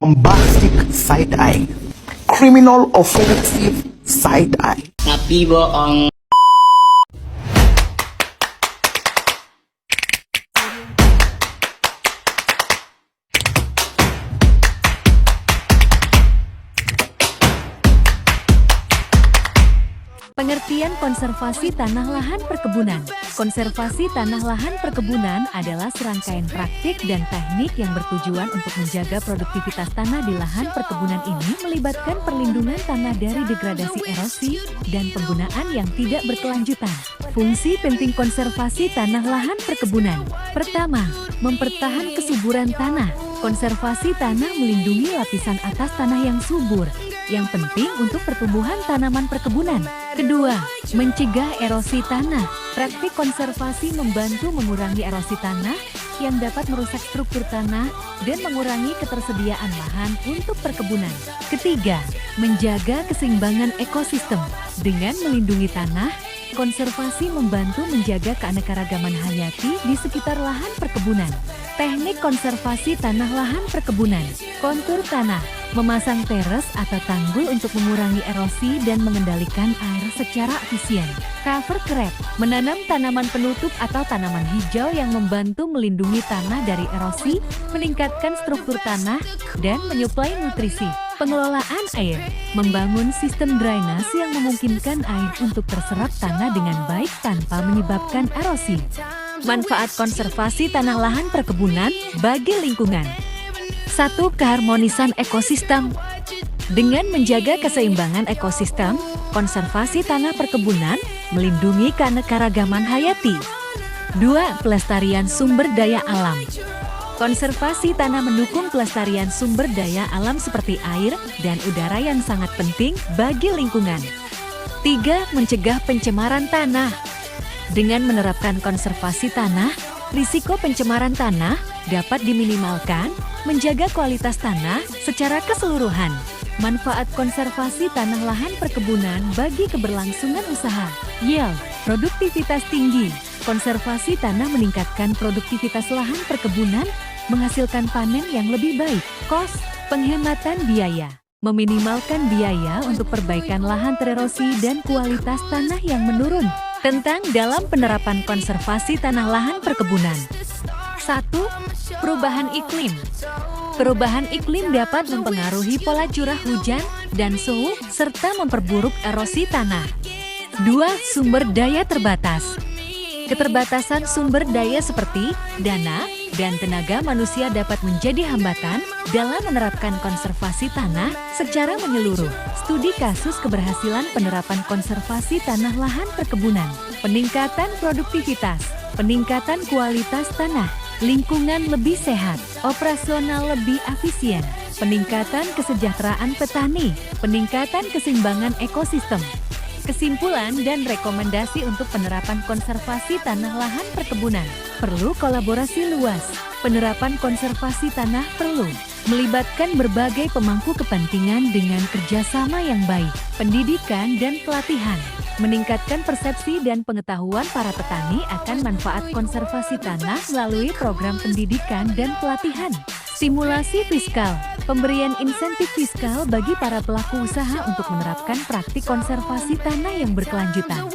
bombastic side eye, criminal offensive side eye. Tapi bohong. Pengertian konservasi tanah lahan perkebunan. Konservasi tanah lahan perkebunan adalah serangkaian praktik dan teknik yang bertujuan untuk menjaga produktivitas tanah di lahan perkebunan ini melibatkan perlindungan tanah dari degradasi erosi dan penggunaan yang tidak berkelanjutan. Fungsi penting konservasi tanah lahan perkebunan. Pertama, mempertahankan kesuburan tanah. Konservasi tanah melindungi lapisan atas tanah yang subur, yang penting untuk pertumbuhan tanaman perkebunan. Kedua, mencegah erosi tanah. Praktik konservasi membantu mengurangi erosi tanah yang dapat merusak struktur tanah dan mengurangi ketersediaan lahan untuk perkebunan. Ketiga, menjaga keseimbangan ekosistem. Dengan melindungi tanah, konservasi membantu menjaga keanekaragaman hayati di sekitar lahan perkebunan. Teknik konservasi tanah lahan perkebunan. Kontur tanah. Memasang teres atau tanggul untuk mengurangi erosi dan mengendalikan air secara efisien. Cover crop. Menanam tanaman penutup atau tanaman hijau yang membantu melindungi tanah dari erosi, meningkatkan struktur tanah, dan menyuplai nutrisi. Pengelolaan air. Membangun sistem drainase yang memungkinkan air untuk terserap tanah dengan baik tanpa menyebabkan erosi. Manfaat konservasi tanah lahan perkebunan bagi lingkungan. 1. Keharmonisan ekosistem. Dengan menjaga keseimbangan ekosistem, konservasi tanah perkebunan melindungi keanekaragaman hayati. 2. Pelestarian sumber daya alam. Konservasi tanah mendukung pelestarian sumber daya alam seperti air dan udara yang sangat penting bagi lingkungan. 3. Mencegah pencemaran tanah. Dengan menerapkan konservasi tanah, risiko pencemaran tanah dapat diminimalkan, menjaga kualitas tanah secara keseluruhan. Manfaat konservasi tanah lahan perkebunan bagi keberlangsungan usaha. Yield, produktivitas tinggi. Konservasi tanah meningkatkan produktivitas lahan perkebunan, menghasilkan panen yang lebih baik. Cost, penghematan biaya. Meminimalkan biaya untuk perbaikan lahan tererosi dan kualitas tanah yang menurun. Tentang dalam penerapan konservasi tanah lahan perkebunan. 1. Perubahan iklim. Perubahan iklim dapat mempengaruhi pola curah hujan dan suhu, serta memperburuk erosi tanah. 2. Sumber daya terbatas. Keterbatasan sumber daya seperti dana dan tenaga manusia dapat menjadi hambatan dalam menerapkan konservasi tanah secara menyeluruh. Studi kasus keberhasilan penerapan konservasi tanah lahan perkebunan. Peningkatan produktivitas, peningkatan kualitas tanah, lingkungan lebih sehat, operasional lebih efisien, peningkatan kesejahteraan petani, peningkatan keseimbangan ekosistem. Kesimpulan dan rekomendasi untuk penerapan konservasi tanah lahan perkebunan. Perlu kolaborasi luas. Penerapan konservasi tanah perlu melibatkan berbagai pemangku kepentingan dengan kerjasama yang baik, pendidikan dan pelatihan, meningkatkan persepsi dan pengetahuan para petani akan manfaat konservasi tanah melalui program pendidikan dan pelatihan. Stimulasi fiskal, pemberian insentif fiskal bagi para pelaku usaha untuk menerapkan praktik konservasi tanah yang berkelanjutan.